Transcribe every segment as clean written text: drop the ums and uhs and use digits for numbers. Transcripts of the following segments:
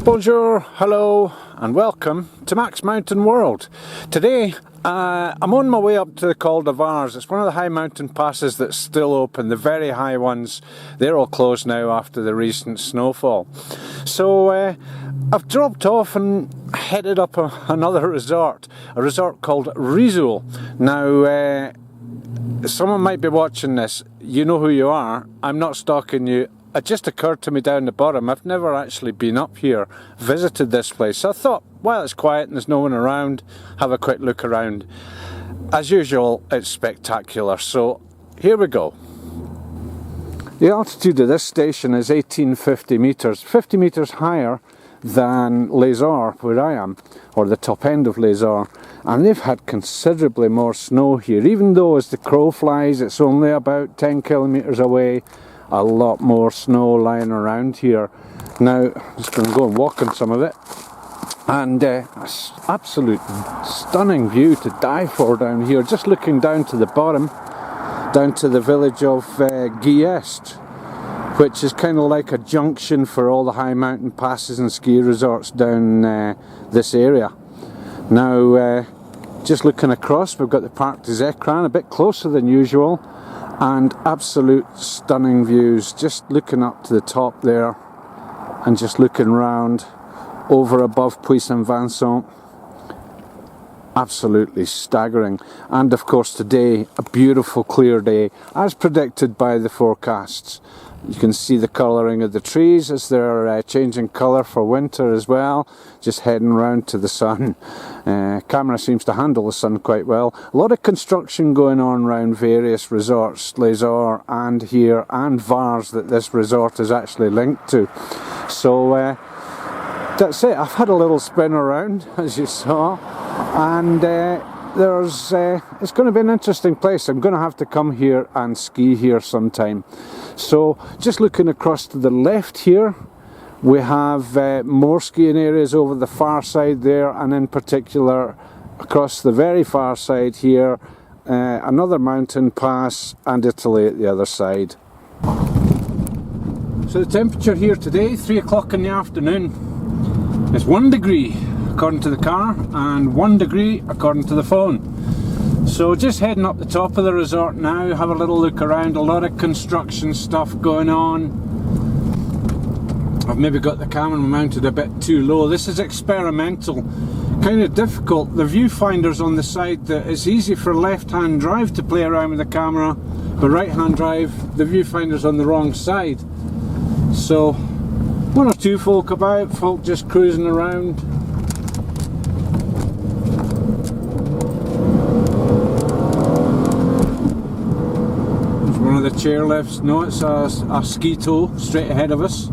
Bonjour, hello and welcome to MaxMountainWorld. Today I'm on my way up to the Col de Vars. It's one of the high mountain passes that's still open. The very high ones, they're all closed now after the recent snowfall. So I've dropped off and headed up another resort, a resort called Risoul. Now someone might be watching this, you know who you are, I'm not stalking you. It just occurred to me down the bottom, I've never actually been up here, visited this place. So I thought, while it's quiet and there's no one around, have a quick look around. As usual, it's spectacular, so here we go. The altitude of this station is 1850 metres, 50 metres higher than Les-Orres, where I am, or the top end of Les-Orres. And they've had considerably more snow here, even though as the crow flies it's only about 10 kilometres away. A lot more snow lying around here. Now, I'm just going to go and walk on some of it. And absolute stunning view to die for down here. Just looking down to the bottom, down to the village of Guiest, which is kind of like a junction for all the high mountain passes and ski resorts down this area. Now, just looking across, we've got the Parc des Écrins, a bit closer than usual. And absolute stunning views, just looking up to the top there and just looking round over above Puy-Saint-Vincent. Absolutely staggering. And of course today, a beautiful clear day as predicted by the forecasts. You can see the colouring of the trees as they're changing colour for winter as well. Just heading round to the sun. Camera seems to handle the sun quite well. A lot of construction going on around various resorts, Les-Orres and here and Vars, that this resort is actually linked to. So that's it. I've had a little spin around, as you saw, and it's going to be an interesting place. I'm going to have to come here and ski here sometime. So just looking across to the left here, we have more skiing areas over the far side there, and in particular across the very far side here, another mountain pass and Italy at the other side. So the temperature here today, 3 o'clock in the afternoon, is 1 degree according to the car and 1 degree according to the phone. So just heading up the top of the resort now, have a little look around. A lot of construction stuff going on. I've maybe got the camera mounted a bit too low. This is experimental, kind of difficult. The viewfinder's on the side that it's easy for left-hand drive to play around with the camera, but right-hand drive, the viewfinder's on the wrong side. So one or two folk about, folk just cruising around. One of the chairlifts. No, it's a ski tow straight ahead of us.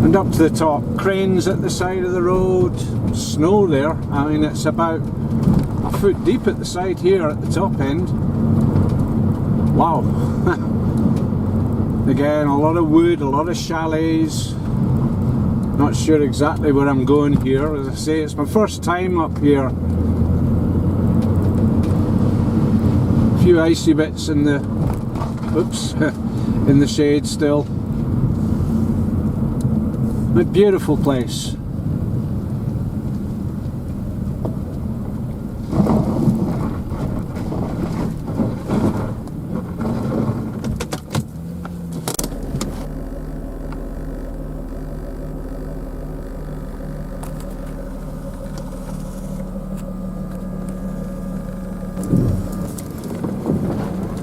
And up to the top, cranes at the side of the road, snow there. I mean, it's about a foot deep at the side here at the top end. Wow. Again, a lot of wood, a lot of chalets. Not sure exactly where I'm going here. As I say, it's my first time up here. A few icy bits in the, oops, in the shade still. A beautiful place.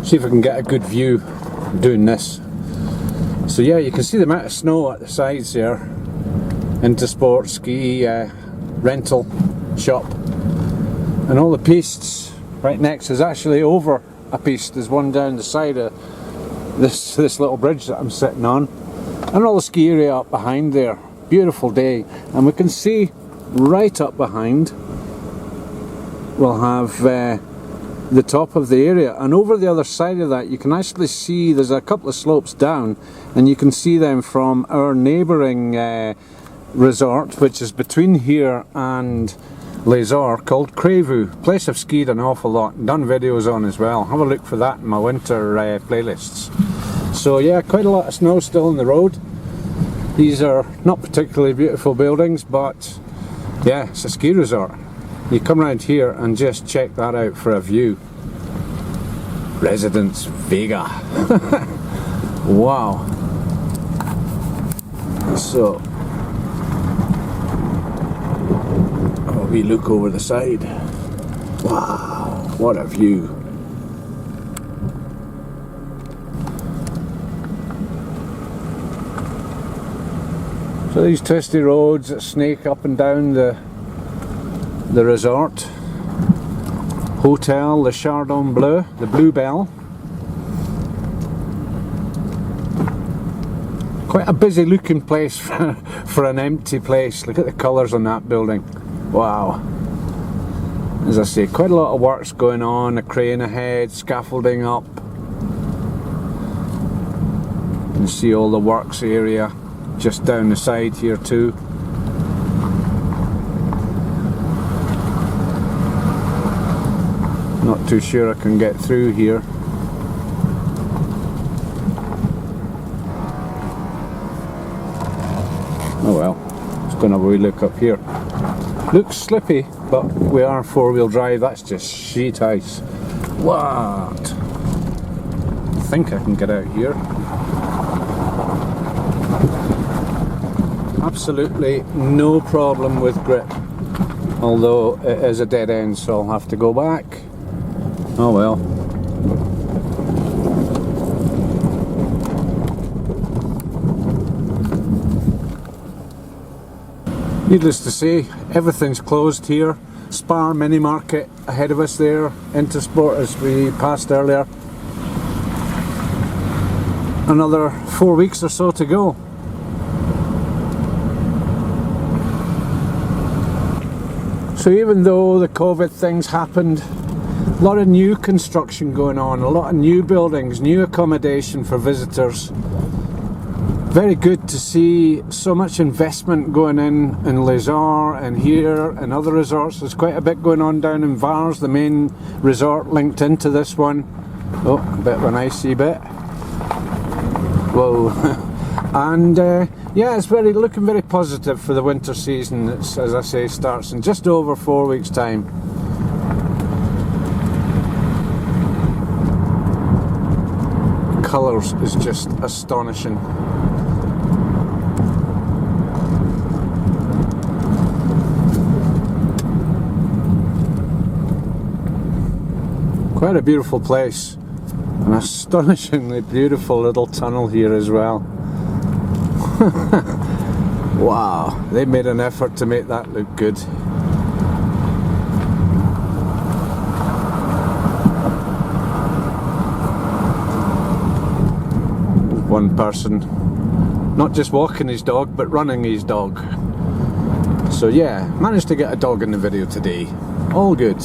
See if I can get a good view doing this. So yeah, you can see the amount of snow at the sides there. Intersport ski rental shop, and all the pistes right next is actually over a piste. There's one down the side of this little bridge that I'm sitting on, and all the ski area up behind there. Beautiful day, and we can see right up behind we'll have the top of the area, and over the other side of that you can actually see there's a couple of slopes down, and you can see them from our neighbouring resort, which is between here and Les-Orres called Crevaux. Place I've skied an awful lot and done videos on as well. Have a look for that in my winter playlists. So yeah, quite a lot of snow still on the road. These are not particularly beautiful buildings, but yeah, it's a ski resort. You come around here and just check that out for a view. Residence Vega. Wow. So, we look over the side. Wow, what a view. So these twisty roads that snake up and down the resort. Hotel, the Chardon Bleu, the Bluebell. Quite a busy looking place for an empty place. Look at the colours on that building. Wow. As I say, quite a lot of work's going on, a crane ahead, scaffolding up. You can see all the works area just down the side here too. Not too sure I can get through here. Oh well, let's go and have a wee look up here. Looks slippy, but we are four-wheel drive, that's just sheet ice. What? I think I can get out here. Absolutely no problem with grip. Although it is a dead end, so I'll have to go back. Oh well. Needless to say, everything's closed here. Spar mini market ahead of us there, Intersport as we passed earlier. Another 4 weeks or so to go. So even though the COVID things happened, a lot of new construction going on, a lot of new buildings, new accommodation for visitors. Very good to see so much investment going in Les-Orres and here and other resorts. There's quite a bit going on down in Vars, the main resort linked into this one. Oh, a bit of an icy bit. Whoa. And yeah, it's looking very positive for the winter season. It's, as I say, starts in just over 4 weeks' time. Colours is just astonishing. Quite a beautiful place. An astonishingly beautiful little tunnel here as well. Wow, they made an effort to make that look good. One person not just walking his dog but running his dog. So yeah, managed to get a dog in the video today. All good.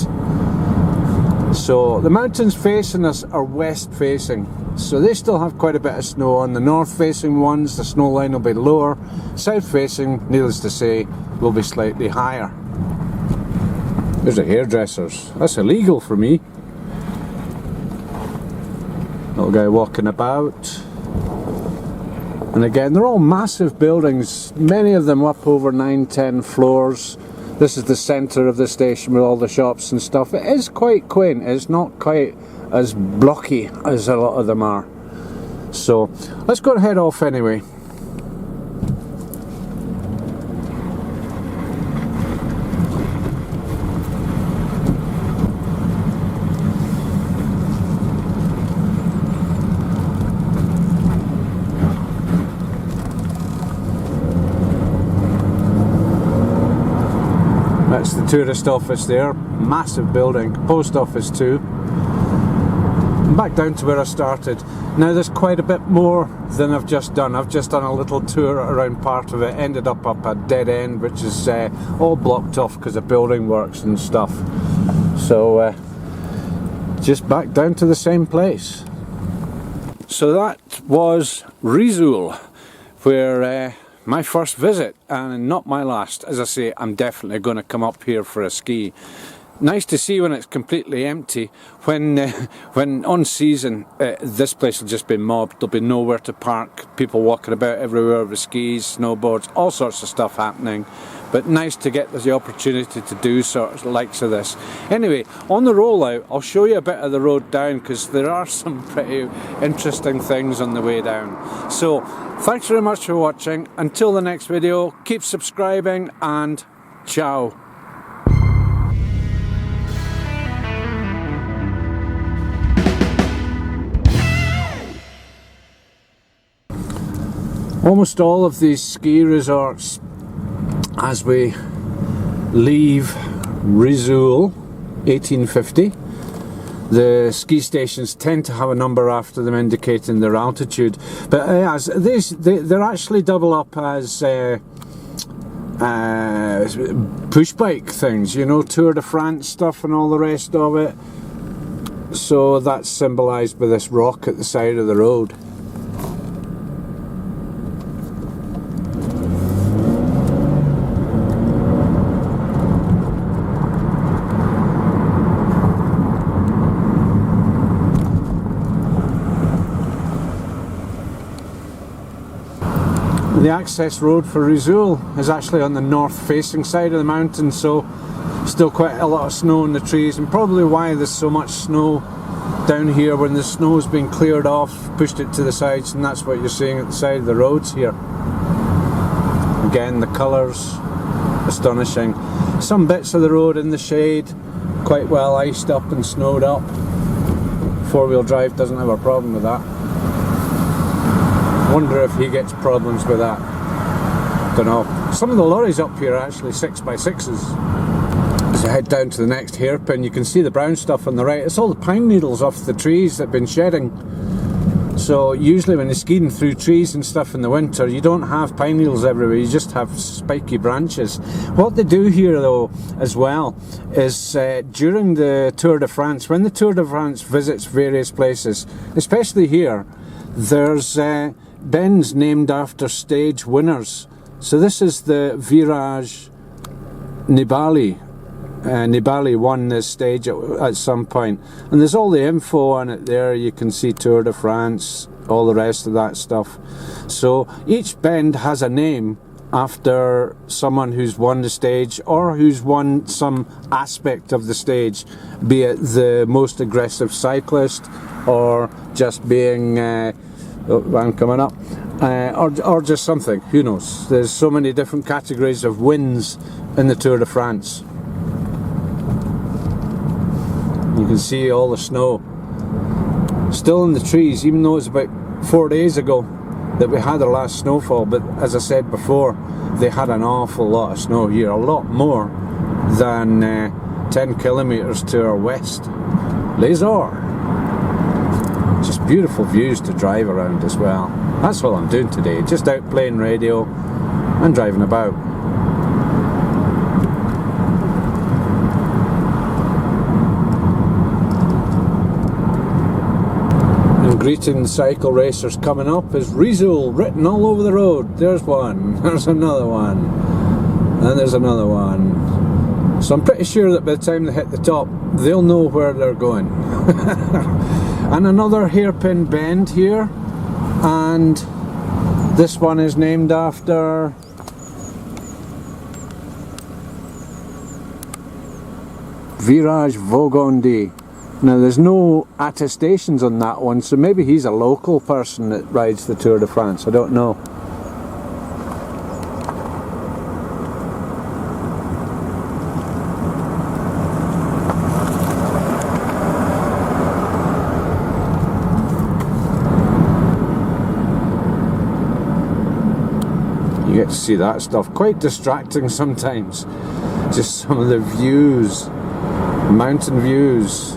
So the mountains facing us are west facing, so they still have quite a bit of snow. On the north facing ones the snow line will be lower, south facing, needless to say, will be slightly higher. There's a hairdresser's, that's illegal for me. Little guy walking about. And again, they're all massive buildings, many of them up over 9-10 floors. This is the centre of the station with all the shops and stuff. It is quite quaint, it's not quite as blocky as a lot of them are. So, let's go and head off anyway. That's the tourist office there, massive building, post office too. Back down to where I started. Now there's quite a bit more than I've just done. I've just done a little tour around part of it, ended up a dead end which is all blocked off because of building works and stuff. So just back down to the same place. So that was Risoul, where my first visit and not my last. As I say, I'm definitely going to come up here for a ski. Nice to see when it's completely empty. When on season, this place will just be mobbed. There'll be nowhere to park. People walking about everywhere with skis, snowboards, all sorts of stuff happening. But nice to get the opportunity to do sort of likes of this. Anyway, on the rollout, I'll show you a bit of the road down because there are some pretty interesting things on the way down. So, thanks very much for watching. Until the next video, keep subscribing and ciao. Almost all of these ski resorts, as we leave Risoul 1850, the ski stations tend to have a number after them indicating their altitude. But as they're actually double up as push bike things, you know, Tour de France stuff and all the rest of it. So that's symbolised by this rock at the side of the road. The access road for Risoul is actually on the north facing side of the mountain, so still quite a lot of snow in the trees, and probably why there's so much snow down here. When the snow's been cleared off, pushed it to the sides, and that's what you're seeing at the side of the roads here. Again, the colours, astonishing. Some bits of the road in the shade, quite well iced up and snowed up. Four-wheel drive doesn't have a problem with that. Wonder if he gets problems with that. Don't know. Some of the lorries up here are actually 6x6s. As you head down to the next hairpin, you can see the brown stuff on the right. It's all the pine needles off the trees that have been shedding. So usually when you're skiing through trees and stuff in the winter, you don't have pine needles everywhere, you just have spiky branches. What they do here though as well is during the Tour de France, when the Tour de France visits various places, especially here, there's bends named after stage winners. So this is the Virage Nibali. Nibali won this stage at some point, and there's all the info on it there. You can see Tour de France, all the rest of that stuff. So each bend has a name after someone who's won the stage or who's won some aspect of the stage, be it the most aggressive cyclist or just being I'm coming up, or just something, who knows. There's so many different categories of wins in the Tour de France. You can see all the snow still in the trees, even though it's about 4 days ago that we had our last snowfall. But as I said before, they had an awful lot of snow here, a lot more than 10 kilometres to our west. Les-Orres. Just beautiful views to drive around as well. That's what I'm doing today, just out playing radio and driving about. And greeting cycle racers coming up is Risoul written all over the road. There's one, there's another one, and there's another one. So I'm pretty sure that by the time they hit the top, they'll know where they're going. And another hairpin bend here, and this one is named after Virage Vaugondy. Now there's no attestations on that one, so maybe he's a local person that rides the Tour de France, I don't know. You get to see that stuff, quite distracting sometimes. Just some of the views, mountain views,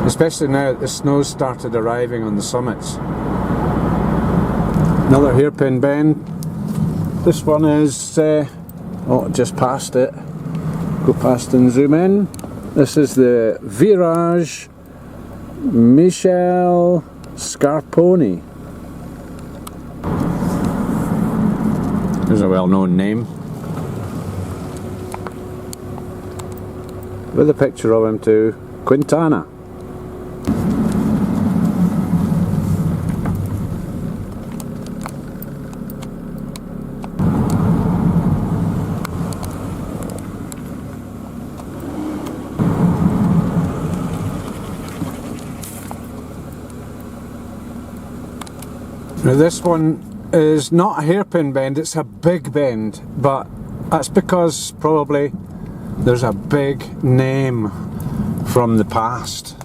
especially now that the snow's started arriving on the summits. Another hairpin bend. This one is, oh, just past it. Go past and zoom in. This is the Virage Michel Scarponi. There's a well-known name. With a picture of him too, Quintana. Now this one is not a hairpin bend, it's a big bend, but that's because probably there's a big name from the past.